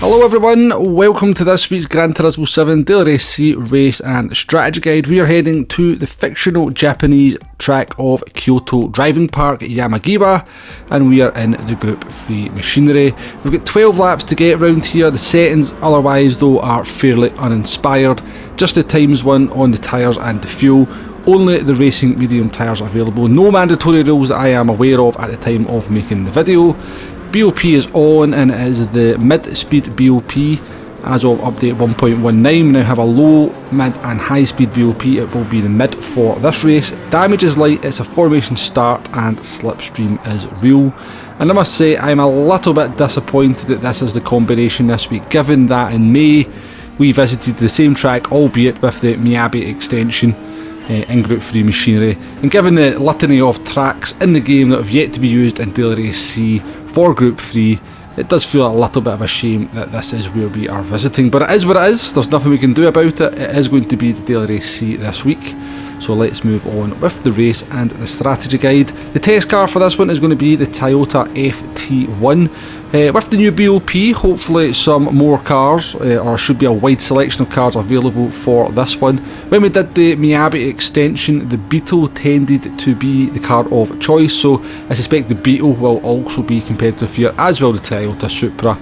Hello everyone, welcome to this week's Gran Turismo 7 Daily Race C Race and Strategy Guide. We are heading to the fictional Japanese track of Kyoto Driving Park Yamagiwa, and we are in the Group 3 machinery. We've got 12 laps to get around here. The settings otherwise though are fairly uninspired. Just the times one on the tyres and the fuel. Only the racing medium tyres available. No mandatory rules that I am aware of at the time of making the video. BOP is on, and it is the mid-speed BOP as of update 1.19. We now have a low, mid and high speed BOP. It will be the mid for this race. Damage is light, it's a formation start, and slipstream is real. And I must say I'm a little bit disappointed that this is the combination this week, given that in May we visited the same track, albeit with the Miyabi extension in Group 3 machinery, and given the litany of tracks in the game that have yet to be used in Daily Race C for Group 3, it does feel a little bit of a shame that this is where we are visiting, but it is what it is. There's nothing we can do about it. It is going to be the Daily Race C this week, so let's move on with the race and the strategy guide. The test car for this one is going to be the Toyota FT1. With the new BOP, hopefully some more cars, or should be a wide selection of cars available for this one. When we did the Miyabi extension, the Beetle tended to be the car of choice, so I suspect the Beetle will also be competitive here, as will the Toyota Supra.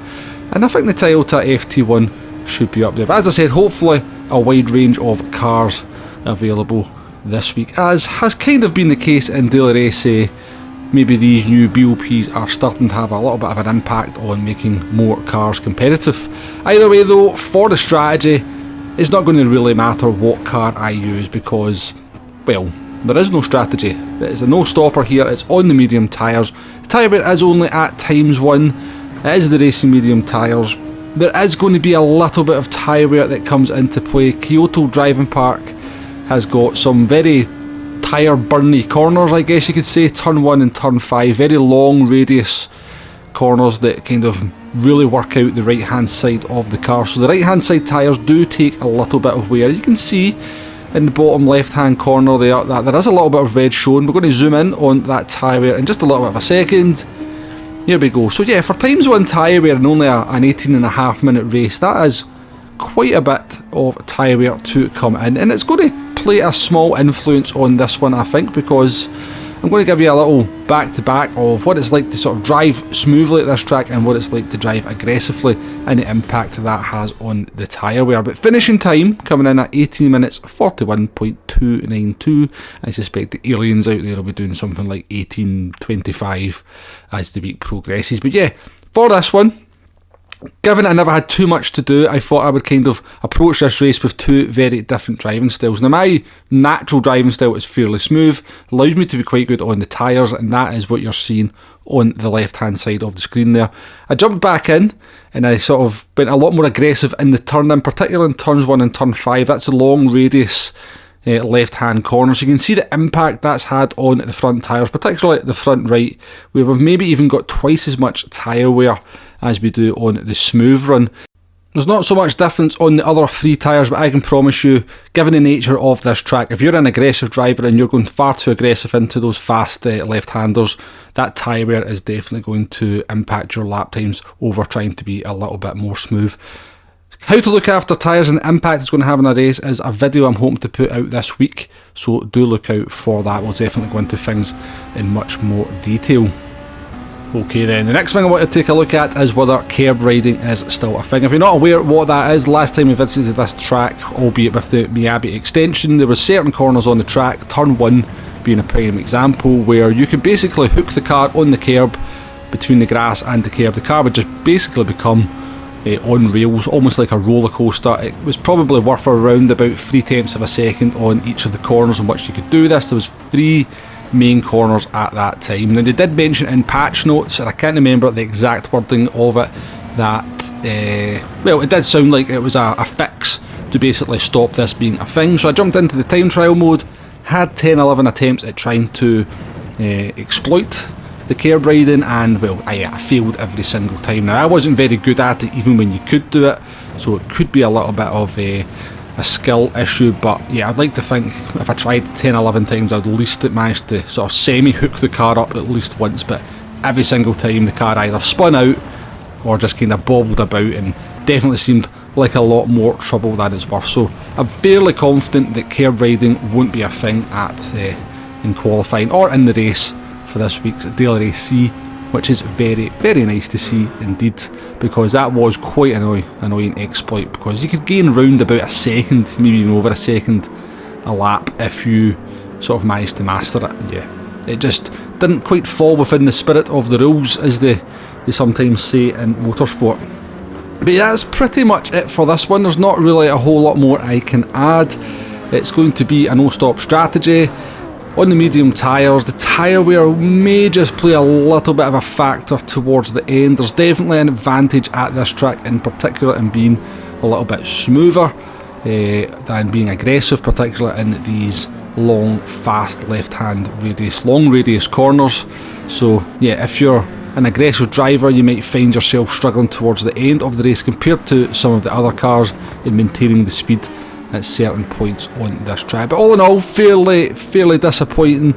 And I think the Toyota FT1 should be up there. But as I said, hopefully a wide range of cars available this week, as has kind of been the case in Daily Race. Maybe these new BOPs are starting to have a little bit of an impact on making more cars competitive. Either way though, for the strategy, it's not going to really matter what car I use because, well, there is no strategy. There's a no stopper here, it's on the medium tyres. The tyre wear is only at ×1. It is the racing medium tyres. There is going to be a little bit of tyre wear that comes into play. Kyoto Driving Park has got some very tyre burny corners, I guess you could say. Turn 1 and turn 5, very long radius corners that kind of really work out the right hand side of the car. So the right hand side tyres do take a little bit of wear. You can see in the bottom left hand corner there that there is a little bit of red shown. We're going to zoom in on that tyre wear in just a little bit of a second. Here we go. So yeah, for ×1 tyre wear and only an 18.5 minute race, that is quite a bit of tyre wear to come in, and it's going to play a small influence on this one, I think, because I'm going to give you a little back-to-back of what it's like to sort of drive smoothly at this track and what it's like to drive aggressively, and the impact that has on the tyre wear. But finishing time coming in at 18 minutes 41.292. I suspect the aliens out there will be doing something like 18.25 as the week progresses. But yeah, for this one, given I never had too much to do, I thought I would kind of approach this race with two very different driving styles. Now my natural driving style is fairly smooth, allows me to be quite good on the tyres, and that is what you're seeing on the left hand side of the screen there. I jumped back in and I sort of went a lot more aggressive in the turn, in particular in turns 1 and turn 5. That's a long radius left hand corner, so you can see the impact that's had on the front tyres, particularly the front right, where we've maybe even got twice as much tyre wear as we do on the smooth run. There's not so much difference on the other 3 tyres, but I can promise you, given the nature of this track, if you're an aggressive driver and you're going far too aggressive into those fast left-handers, that tyre wear is definitely going to impact your lap times over trying to be a little bit more smooth. How to look after tyres and the impact it's going to have on a race is a video I'm hoping to put out this week, so do look out for that. We'll definitely go into things in much more detail. Okay then, the next thing I want to take a look at is whether kerb riding is still a thing. If you're not aware what that is, last time we visited this track, albeit with the Miyabi extension, there were certain corners on the track, turn 1 being a prime example, where you could basically hook the car on the kerb between the grass and the kerb. The car would just basically become on rails, almost like a roller coaster. It was probably worth around about 0.3 of a second on each of the corners in which you could do this. There was 3 main corners at that time. Now they did mention in patch notes, and I can't remember the exact wording of it, that well, it did sound like it was a fix to basically stop this being a thing. So I jumped into the time trial mode, had 10-11 attempts at trying to exploit the kerb riding, and well, I failed every single time. Now I wasn't very good at it even when you could do it, so it could be a little bit of a skill issue, but yeah, I'd like to think if I tried 10-11 times I'd at least managed to sort of semi-hook the car up at least once, but every single time the car either spun out or just kind of bobbled about and definitely seemed like a lot more trouble than it's worth. So I'm fairly confident that kerb riding won't be a thing in qualifying or in the race for this week's Daily Race C, which is very, very nice to see indeed, because that was quite an annoying exploit, because you could gain round about a second, maybe even over a second a lap if you sort of managed to master it. Yeah, it just didn't quite fall within the spirit of the rules, as they sometimes say in motorsport. But yeah, that's pretty much it for this one. There's not really a whole lot more I can add. It's going to be a no-stop strategy. On the medium tyres, the tyre wear may just play a little bit of a factor towards the end. There's definitely an advantage at this track in particular in being a little bit smoother than being aggressive, particularly in these long, fast left-hand radius, long radius corners. So yeah, if you're an aggressive driver, you might find yourself struggling towards the end of the race compared to some of the other cars in maintaining the speed at certain points on this track. But all in all, fairly disappointing.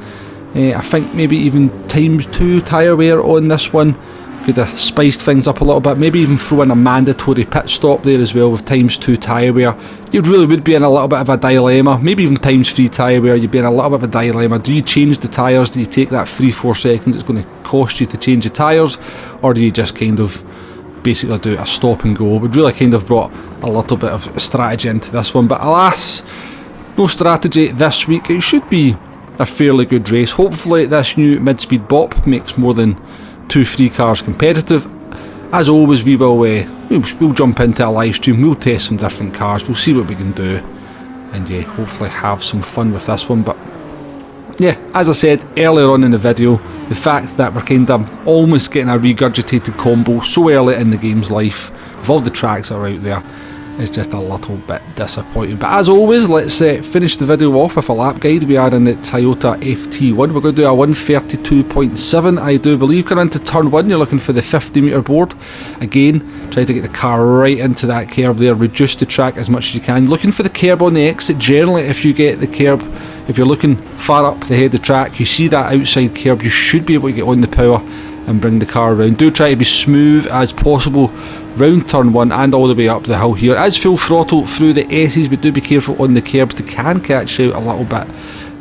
I think maybe even ×2 tyre wear on this one could have spiced things up a little bit. Maybe even throw in a mandatory pit stop there as well with ×2 tyre wear. You really would be in a little bit of a dilemma. Maybe even ×3 tyre wear, you'd be in a little bit of a dilemma. Do you change the tyres? Do you take that 3-4 seconds it's going to cost you to change the tyres? Or do you just kind of basically do a stop and go? We'd really kind of brought a little bit of strategy into this one, but alas, no strategy this week. It should be a fairly good race. Hopefully this new mid-speed bop makes more than 2 free cars competitive. As always, we'll jump into a live stream, we'll test some different cars, we'll see what we can do, and yeah, hopefully have some fun with this one. But yeah, as I said earlier on in the video, the fact that we're kind of almost getting a regurgitated combo so early in the game's life, with all the tracks that are out there, is just a little bit disappointing. But as always, let's finish the video off with a lap guide. We are in the Toyota FT1. We're going to do a 132.7, I do believe. Coming into turn 1, you're looking for the 50 metre board. Again, try to get the car right into that kerb there, reduce the track as much as you can. Looking for the kerb on the exit. Generally, if you get the kerb, if you're looking far up the head of the track, you see that outside kerb, you should be able to get on the power and bring the car around. Do try to be smooth as possible round turn 1 and all the way up the hill here. As full throttle through the S's, but do be careful on the kerbs. They can catch you out a little bit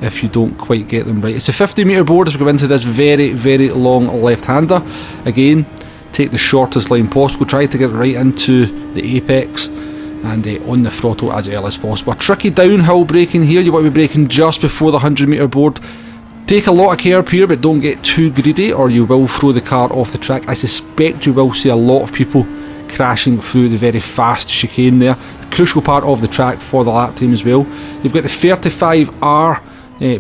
if you don't quite get them right. It's a 50 metre board as we go into this very, very long left-hander. Again, take the shortest line possible. Try to get right into the apex and on the throttle as early as possible. A tricky downhill braking here. You want to be braking just before the 100 metre board. Take a lot of kerb here, but don't get too greedy or you will throw the car off the track. I suspect you will see a lot of people crashing through the very fast chicane there. A crucial part of the track for the lap time as well. You've got the 35R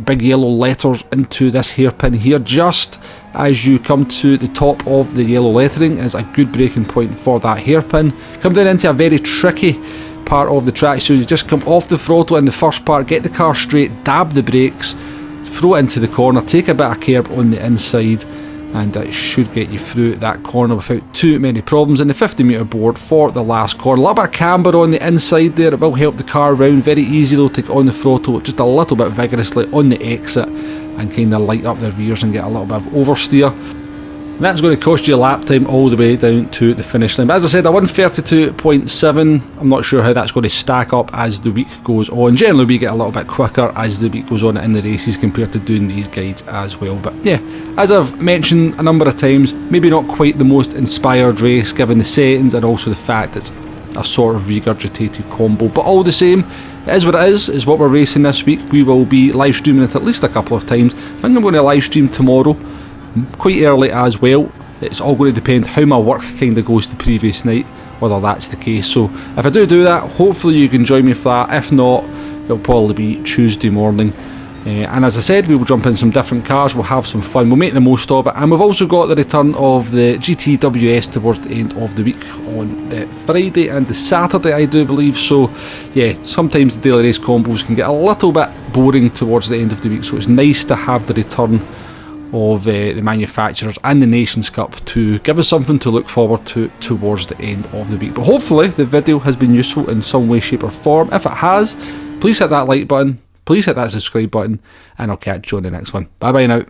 big yellow letters into this hairpin here. Just as you come to the top of the yellow lettering is a good braking point for that hairpin. Come down into a very tricky part of the track, so you just come off the throttle in the first part, get the car straight, dab the brakes, throw it into the corner, take a bit of kerb on the inside, and it should get you through that corner without too many problems. In the 50 metre board for the last corner, a little bit of camber on the inside there, it will help the car round. Very easy though to get on the throttle just a little bit vigorously on the exit and kind of light up the rears and get a little bit of oversteer. And that's going to cost you a lap time all the way down to the finish line. But as I said, a 132.7, I'm not sure how that's going to stack up as the week goes on. Generally we get a little bit quicker as the week goes on in the races compared to doing these guides as well. But yeah, as I've mentioned a number of times, maybe not quite the most inspired race given the settings and also the fact that it's a sort of regurgitated combo. But all the same, it is what it is what we're racing this week. We will be live streaming it at least a couple of times. I think I'm going to live stream tomorrow, quite early as well. It's all going to depend how my work kind of goes the previous night, whether that's the case. So if I do that, hopefully you can join me for that. If not, it'll probably be Tuesday morning. And as I said, we will jump in some different cars, we'll have some fun, we'll make the most of it. And we've also got the return of the GTWS towards the end of the week on the Friday and the Saturday, I do believe. So yeah, sometimes the daily race combos can get a little bit boring towards the end of the week, so it's nice to have the return of the manufacturers and the Nations Cup to give us something to look forward to towards the end of the week. But hopefully the video has been useful in some way, shape or form. If it has, please hit that like button, please hit that subscribe button, and I'll catch you on the next one. Bye bye now.